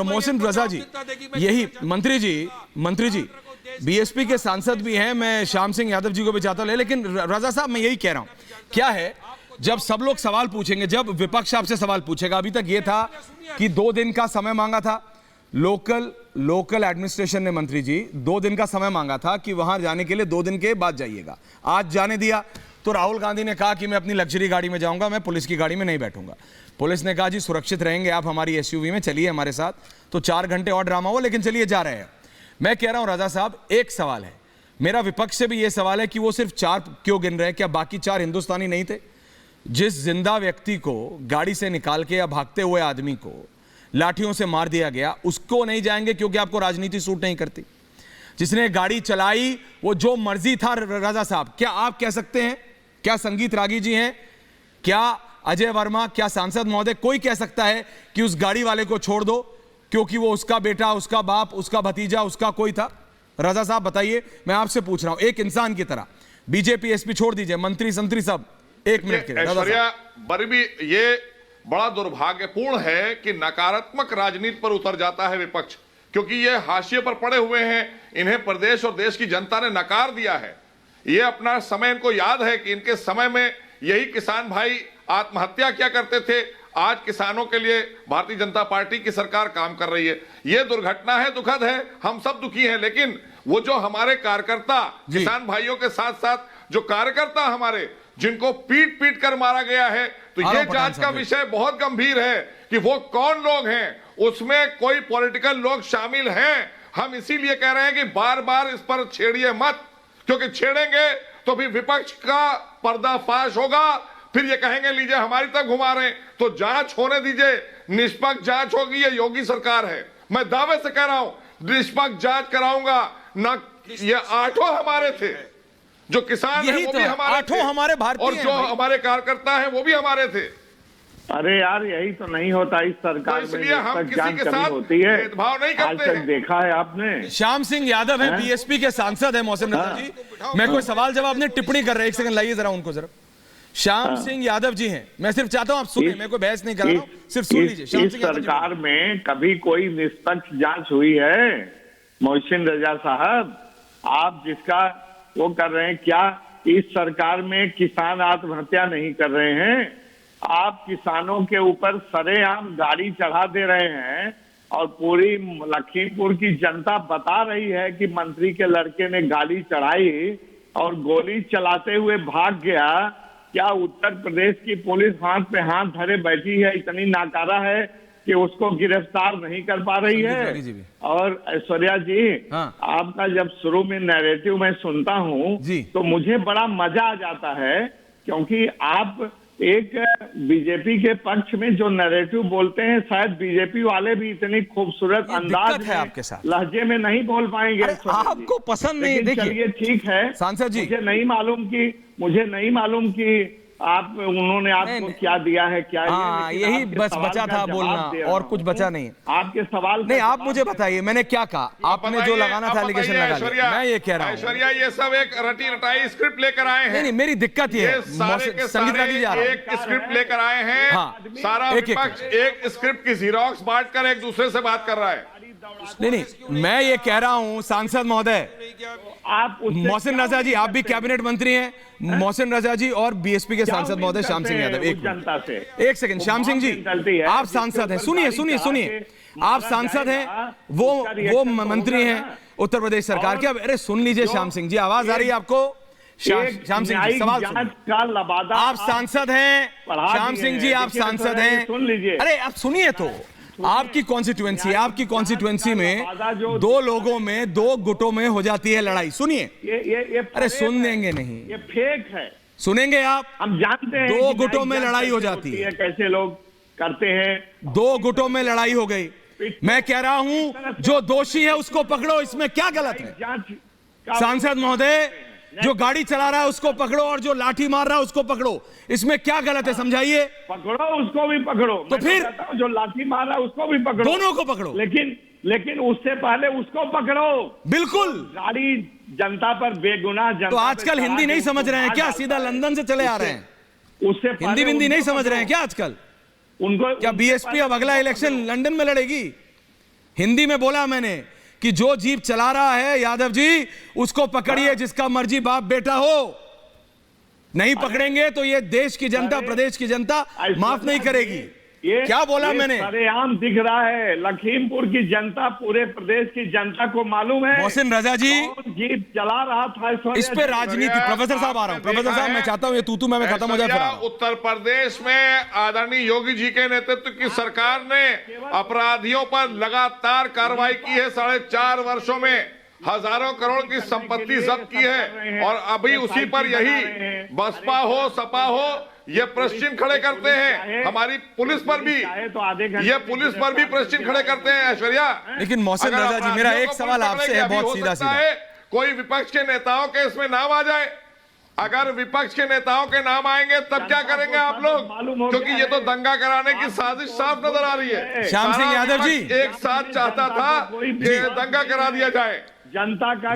मोहसिन रजा जी, यही मंत्री जी बीएसपी के सांसद भी हैं, मैं श्याम सिंह यादव जी को भी चाहता हूं, लेकिन रजा साहब मैं यही कह रहा हूं, क्या है जब सब लोग सवाल पूछेंगे, जब विपक्ष आपसे सवाल पूछेगा, अभी तक ये था कि 2 दिन का समय मांगा था लोकल एडमिनिस्ट्रेशन ने, मंत्री जी 2 दिन का समय मांगा था कि वहां जाने के लिए 2 दिन के बाद जाइएगा, आज जाने दिया। तो राहुल गांधी ने कहा कि मैं अपनी लग्जरी गाड़ी में जाऊंगा, मैं पुलिस की गाड़ी में नहीं बैठूंगा। पुलिस ने कहा जी सुरक्षित रहेंगे आप हमारी एसयूवी में, चलिए हमारे साथ। तो 4 घंटे और ड्रामा हुआ, लेकिन चलिए जा रहे हैं। मैं कह रहा हूं रजा साहब, एक सवाल है मेरा, विपक्ष से भी यह सवाल है कि वो सिर्फ 4 क्यों गिन रहे हैं, क्या बाकी 4 हिंदुस्तानी नहीं थे? जिस जिंदा व्यक्ति को गाड़ी से निकाल के या भागते हुए आदमी को लाठियों से मार दिया गया, उसको नहीं जाएंगे क्योंकि आपको राजनीति सूट नहीं करती? जिसने गाड़ी चलाई वो जो मर्जी था, रजा साहब क्या आप कह सकते हैं, क्या संगीत रागी जी हैं, क्या अजय वर्मा, क्या सांसद महोदय, कोई कह सकता है कि उस गाड़ी वाले को छोड़ दो क्योंकि वो उसका बेटा, उसका बाप, उसका भतीजा, उसका कोई था? रजा साहब बताइए, मैं आपसे पूछ रहा हूं एक इंसान की तरह। बीजेपी एसपी छोड़ दीजिए, मंत्री संतरी सब, 1 मिनट के लिए। ऐश्वर्या बर्बी, ये बड़ा दुर्भाग्यपूर्ण है कि नकारात्मक राजनीति पर उतर जाता है विपक्ष, क्योंकि ये हाशिए पर पड़े हुए हैं, इन्हें प्रदेश और देश की जनता ने नकार दिया है। ये अपना समय इनको याद है कि इनके समय में यही किसान भाई आत्महत्या क्या करते थे, आज किसानों के लिए भारतीय जनता पार्टी की सरकार काम कर रही है। ये दुर्घटना है, दुखद है, हम सब दुखी हैं, लेकिन वो जो हमारे कार्यकर्ता, किसान भाइयों के साथ साथ जो कार्यकर्ता हमारे, जिनको पीट पीट कर मारा गया है, तो ये जांच का विषय बहुत गंभीर है कि वो कौन लोग हैं, उसमें कोई पॉलिटिकल लोग शामिल हैं। हम इसीलिए कह रहे हैं कि बार बार इस पर छेड़िए मत, क्योंकि छेड़ेंगे तो भी विपक्ष का पर्दाफाश होगा, फिर ये कहेंगे लीजिए हमारी तरफ घुमा रहे हैं। तो जांच होने दीजिए, निष्पक्ष जांच होगी, ये योगी सरकार है, मैं दावे से कह रहा हूं निष्पक्ष जांच कराऊंगा ना। ये 8 हमारे थे, जो किसान हैं वो भी हमारे थे, हमारे भारतीय और जो हमारे कार्यकर्ता हैं वो भी हमारे थे। अरे यार यही तो नहीं होता इस सरकार में, इसलिए हम किसी के साथ होती है, भेदभाव नहीं आज करते तक देखा है आपने। श्याम सिंह यादव है, बीएसपी के सांसद है मोहसिन रजा जी, मैं कोई सवाल जवाब नहीं, टिप्पणी कर रहे, 1 सेकंड लाइए जरा उनको जरा। श्याम सिंह यादव जी हैं, मैं सिर्फ चाहता हूं आप सुनिए, मैं कोई बहस नहीं कर रहा हूं, सिर्फ सुन लीजिए। इस सरकार में कभी कोई निष्पक्ष जांच हुई है मोहसिन रजा साहब? आप जिसका वो कर रहे हैं, क्या इस सरकार में किसान आत्महत्या नहीं कर रहे हैं? आप किसानों के ऊपर सरेआम गाड़ी चढ़ा दे रहे हैं और पूरी लखीमपुर की जनता बता रही है कि मंत्री के लड़के ने गाड़ी चढ़ाई और गोली चलाते हुए भाग गया। क्या उत्तर प्रदेश की पुलिस हाथ पे हाथ धरे बैठी है, इतनी नाकारा है कि उसको गिरफ्तार नहीं कर पा रही है? और ऐश्वर्या जी, आपका जब शुरू में नैरेटिव मैं सुनता हूं तो मुझे बड़ा मजा आ जाता है, क्योंकि आप एक बीजेपी के पक्ष में जो नैरेटिव बोलते हैं, शायद बीजेपी वाले भी इतनी खूबसूरत अंदाज है आपके साथ, लहजे में नहीं बोल पाएंगे। आपको पसंद नहीं, देखिए चलिए ठीक है सांसद जी, मुझे नहीं मालूम कि आप उन्होंने आपको क्या दिया है, क्या यही बस बचा था बोलना, और कुछ बचा नहीं। आपके सवाल नहीं, आप मुझे बताइए मैंने क्या कहा, आपने जो लगाना था एलिगेशन लगा लिया। मैं ये कह रहा हूँ ऐश्वर्या, ये सब एक रटी रटाई स्क्रिप्ट लेकर आए हैं। नहीं, मेरी दिक्कत ये है, संगीत रागी जा रहा है, एक स्क्रिप्ट लेकर आए हैं, सारा विपक्ष एक स्क्रिप्ट की जीरोक्स बांट कर एक दूसरे से बात कर रहा है। नहीं, मैं ये कह रहा हूं सांसद महोदय, आप मोहसिन रजा जी, आप भी कैबिनेट मंत्री हैं, मोहसिन रजा जी और बीएसपी के सांसद महोदय श्याम सिंह यादव, एक सेकंड, श्याम सिंह जी आप सांसद हैं, सुनिए, आप सांसद हैं, वो मंत्री हैं उत्तर प्रदेश सरकार के। अरे सुन लीजिए श्याम सिंह जी, आवाज आ रही है आपको? श्याम सिंह जी सवाल सुनिए, आप सांसद हैं, श्याम सिंह जी आप सांसद हैं, सुन लीजिए। अरे आप सुनिए, तो आपकी कॉन्स्टिट्यूएंसी में 2 लोगों में 2 गुटों में हो जाती है लड़ाई। सुनिए, अरे सुन देंगे नहीं, ये फेक है, सुनेंगे आप? हम जानते हैं 2 गुटों में लड़ाई हो जाती है, कैसे लोग करते हैं। 2 गुटों में लड़ाई हो गई, मैं कह रहा हूं जो दोषी है उसको पकड़ो, इसमें क्या गलत है? सांसद महोदय, जो गाड़ी चला रहा है उसको पकड़ो और जो लाठी मार रहा है उसको पकड़ो, इसमें क्या गलत है समझाइए? पकड़ो, उसको भी पकड़ो, तो फिर जो लाठी मार रहा है उसको भी पकड़ो, दोनों को पकड़ो, लेकिन उससे पहले उसको पकड़ो। बिल्कुल, गाड़ी जनता पर बेगुनाह जनता। तो आजकल हिंदी नहीं समझ रहे हैं क्या? सीधा लंदन से चले आ रहे हैं, उससे हिंदी नहीं समझ रहे हैं क्या आजकल? उनको क्या बीएसपी अब अगला इलेक्शन लंदन में लड़ेगी? हिंदी में बोला मैंने कि जो जीप चला रहा है यादव जी, उसको पकड़िए, जिसका मर्जी बाप बेटा हो। नहीं पकड़ेंगे तो ये देश की जनता, प्रदेश की जनता माफ नहीं करेगी। क्या बोला मैंने? सरेआम दिख रहा है, लखीमपुर की जनता, पूरे प्रदेश की जनता को मालूम है मोहसिन रजा जी, कौन जीप चला रहा था इस पे राजनीति। प्रोफेसर साहब आ रहा हूं। प्रोफेसर साहब, मैं चाहता हूं ये तू मैं खत्म हो जाए फिर। उत्तर प्रदेश में आदरणीय योगी जी के नेतृत्व की सरकार ने अपराधियों पर लगातार कार्रवाई की है। 4.5 वर्षों में हजारों करोड़ की संपत्ति जब्त की है, और अभी उसी पर यही बसपा हो, सपा हो, ये प्रश्न खड़े करते हैं। हमारी पुलिस पर भी, ये पुलिस पर भी प्रश्न खड़े करते हैं। ऐश्वर्या, लेकिन मोहसिन रजा जी, मेरा एक सवाल आपसे है, बहुत सीधा सीधा। कोई विपक्ष के नेताओं के इसमें नाम आ जाए, अगर विपक्ष के नेताओं के नाम आएंगे तब क्या करेंगे आप लोग? क्योंकि ये तो दंगा कराने की साजिश साफ नजर आ रही है। श्याम सिंह यादव जी एक साथ चाहता था कि दंगा करा दिया जाए। जनता का